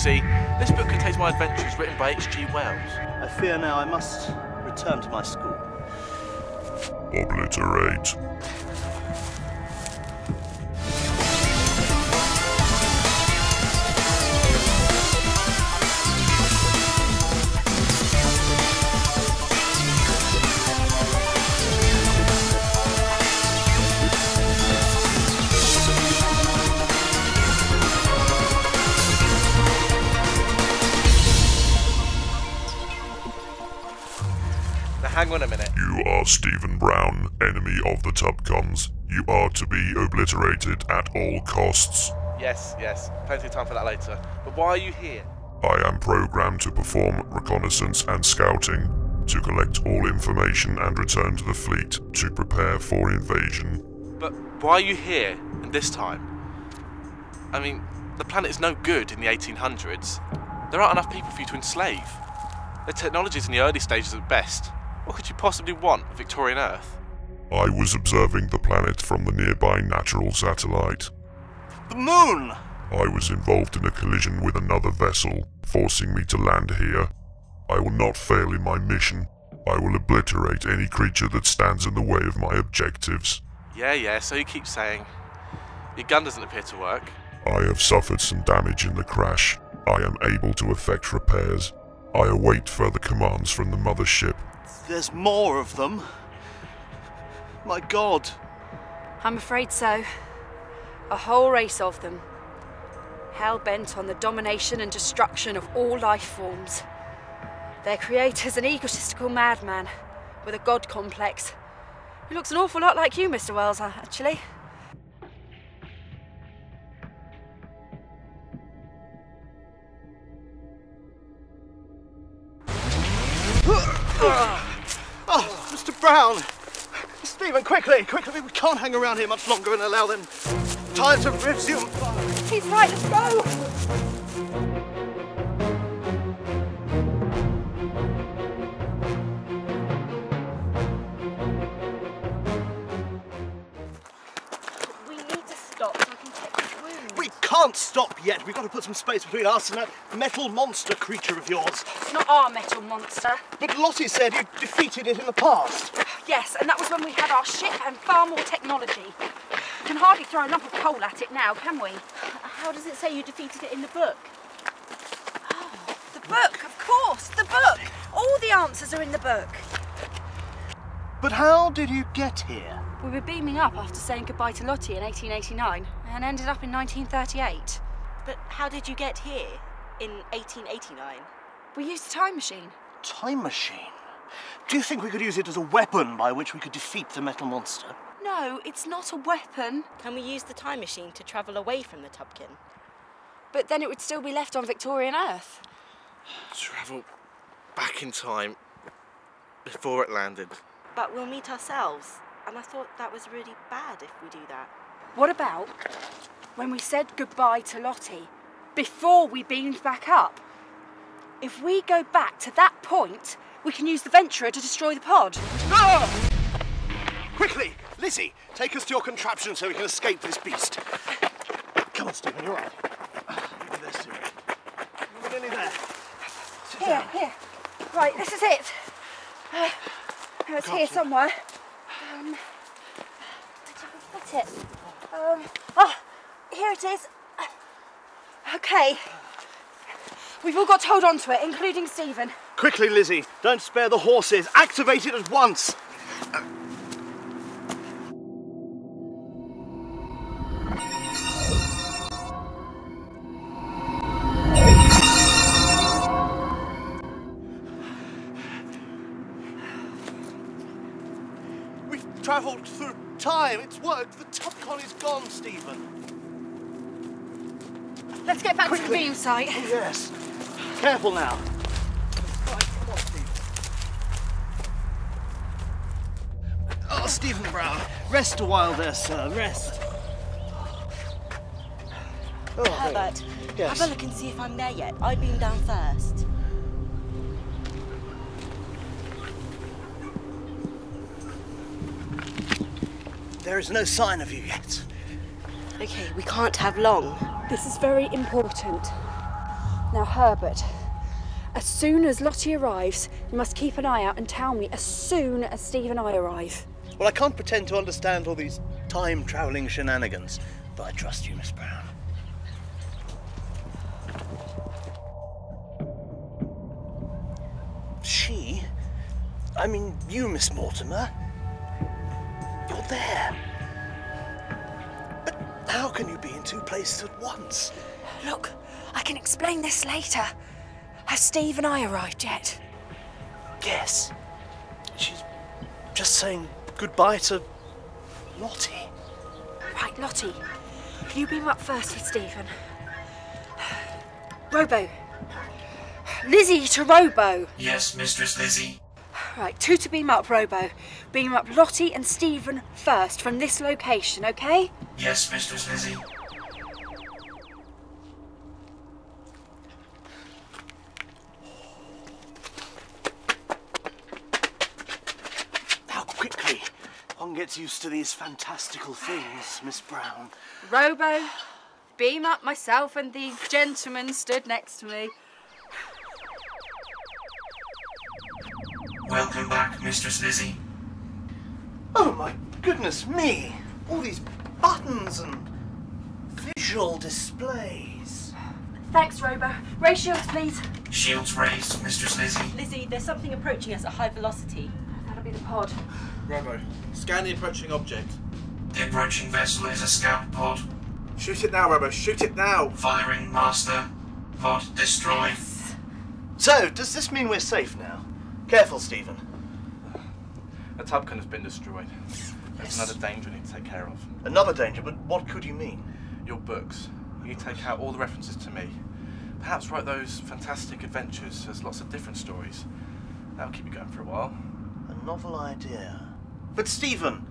see, this book contains my adventures written by H.G. Wells. I fear now I must return to my school. Obliterate. Hang on a minute. You are Stephen Brown, enemy of the Tubcons. You are to be obliterated at all costs. Yes, plenty of time for that later. But why are you here? I am programmed to perform reconnaissance and scouting, to collect all information and return to the fleet to prepare for invasion. But why are you here, and this time? I mean, the planet is no good in the 1800s. There aren't enough people for you to enslave. The technology's in the early stages at best. What could you possibly want of Victorian Earth? I was observing the planet from the nearby natural satellite. The moon! I was involved in a collision with another vessel, forcing me to land here. I will not fail in my mission. I will obliterate any creature that stands in the way of my objectives. Yeah, so you keep saying. Your gun doesn't appear to work. I have suffered some damage in the crash. I am able to effect repairs. I await further commands from the mothership. There's more of them. My God. I'm afraid so. A whole race of them. Hell-bent on the domination and destruction of all life forms. Their creator's an egotistical madman with a god complex. He looks an awful lot like you, Mr. Wells, actually. Oh, Mr. Brown! Stephen, quickly! We can't hang around here much longer and allow them time to resume. He's right, let's go! We need to stop so I can check his wounds. We can't stop yet. We've got to put some space between us and that metal monster creature of yours. It's not our metal monster. But Lottie said you defeated it in the past. Yes, and that was when we had our ship and far more technology. We can hardly throw a lump of coal at it now, can we? How does it say you defeated it in the book? Oh, the book, of course, the book. All the answers are in the book. But how did you get here? We were beaming up after saying goodbye to Lottie in 1889 and ended up in 1938. But how did you get here in 1889? We used a time machine. Time machine? Do you think we could use it as a weapon by which we could defeat the metal monster? No, it's not a weapon. Can we use the time machine to travel away from the Tubkin? But then it would still be left on Victorian Earth. Travel back in time before it landed. But we'll meet ourselves, and I thought that was really bad if we do that. What about when we said goodbye to Lottie before we beamed back up? If we go back to that point, we can use the Venturer to destroy the pod. Ah! Quickly, Lizzie, take us to your contraption so we can escape this beast. Come on, Stephen, you're right. Over there, Stephen. You're nearly there. Sit down. Here. Right, this is it. It's here somewhere. Where did we put it? Oh, here it is. Okay. We've all got to hold on to it, including Stephen. Quickly, Lizzie, don't spare the horses. Activate it at once. We've travelled through time. It's worked. The Tubcon is gone, Stephen. Let's get back to the Quickly. beam site. Oh, yes. Careful now. Right, come on, Stephen. Oh, Stephen Brown, rest a while there, sir. Rest. Oh, Herbert, yes. have a look and see if I'm there yet. I beamed down first. There is no sign of you yet. Okay, we can't have long. This is very important. Now, Herbert, as soon as Lottie arrives, you must keep an eye out and tell me as soon as Steve and I arrive. Well, I can't pretend to understand all these time-travelling shenanigans, but I trust you, Miss Brown. I mean you, Miss Mortimer. You're there. But how can you be in two places at once? Look, I can explain this later. Has Steve and I arrived yet? Yes. She's just saying goodbye to Lottie. Right, Lottie, you beam up first with Stephen. Robo. Lizzie to Robo. Yes, Mistress Lizzie. Right, 2 to beam up, Robo. Beam up Lottie and Stephen first from this location, okay? Yes, Mistress Lizzie. How quickly one gets used to these fantastical things, Miss Brown. Robo, beam up myself and the gentleman stood next to me. Welcome back, Mistress Lizzie. Oh my goodness me! All these buttons and visual displays. Thanks, Robo. Ray shields, please. Shields raised, Mistress Lizzie. Lizzie, there's something approaching us at high velocity. That'll be the pod. Robo, scan the approaching object. The approaching vessel is a scout pod. Shoot it now, Robo, shoot it now! Firing, Master. Pod destroyed. So, does this mean we're safe now? Careful, Stephen. A tubcan has been destroyed. There's another danger we need to take care of. Another danger, but what could you mean? Your books. You need to take out all the references to me. Perhaps write those fantastic adventures as lots of different stories. That'll keep you going for a while. A novel idea. But Stephen,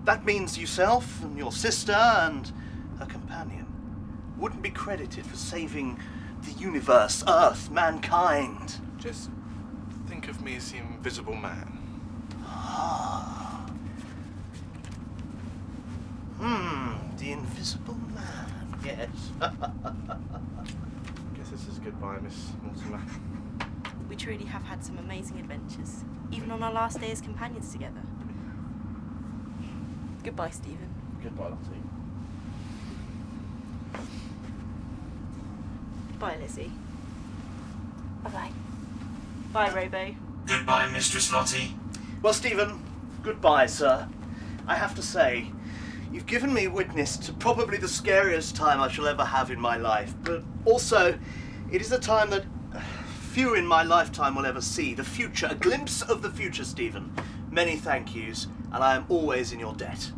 that means yourself and your sister and her companion wouldn't be credited for saving the universe, Earth, mankind. Just think of me as the Invisible Man. The Invisible Man, yes. Guess this is goodbye, Miss Mortimer. We truly have had some amazing adventures, even on our last day as companions together. Goodbye, Stephen. Goodbye, Lottie. Bye, Lizzie. Bye-bye. Bye, Robo. Goodbye, Mistress Lottie. Well, Stephen, goodbye, sir. I have to say, you've given me witness to probably the scariest time I shall ever have in my life, but also, it is a time that few in my lifetime will ever see. The future, a glimpse of the future, Stephen. Many thank yous, and I am always in your debt.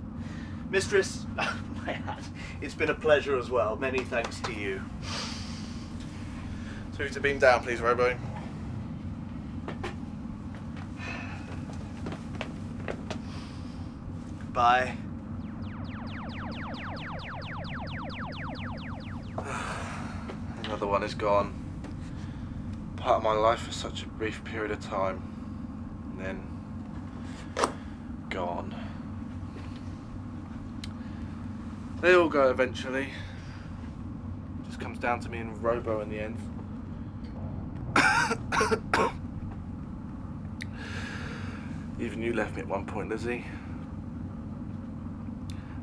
Mistress, my hat, it's been a pleasure as well. Many thanks to you. 2 to beam down, please, Robo. Bye. Another one is gone. Part of my life for such a brief period of time. And then gone. They all go eventually. Just comes down to me and Robo in the end. Even you left me at one point, Lizzie.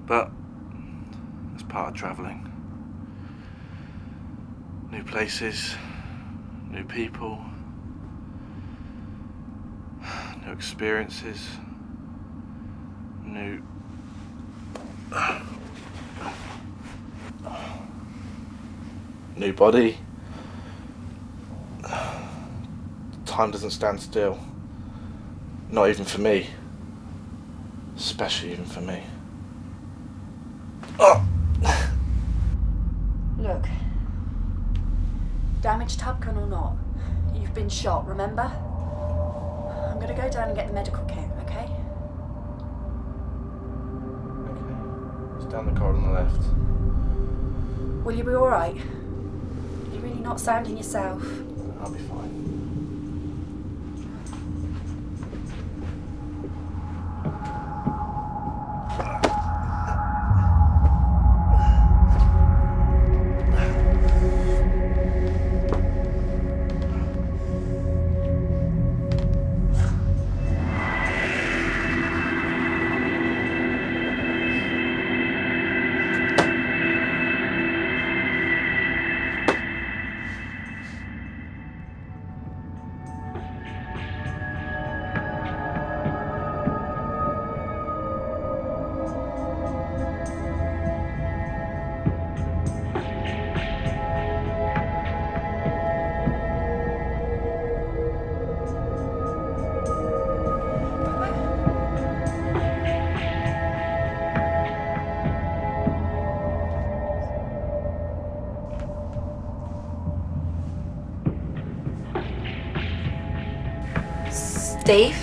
But it's part of travelling. New places, new people, new experiences, new body. Time doesn't stand still. Not even for me. Especially even for me. Oh. Look. Damaged tubcan or not, you've been shot, remember? I'm gonna go down and get the medical kit, okay? Okay. It's down the corridor on the left. Will you be alright? You're really not sounding yourself. I'll be fine. Steve?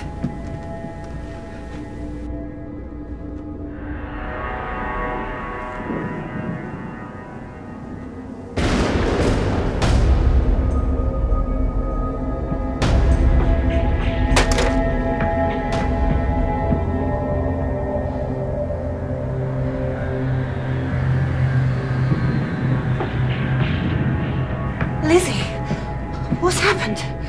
Lizzie, what's happened?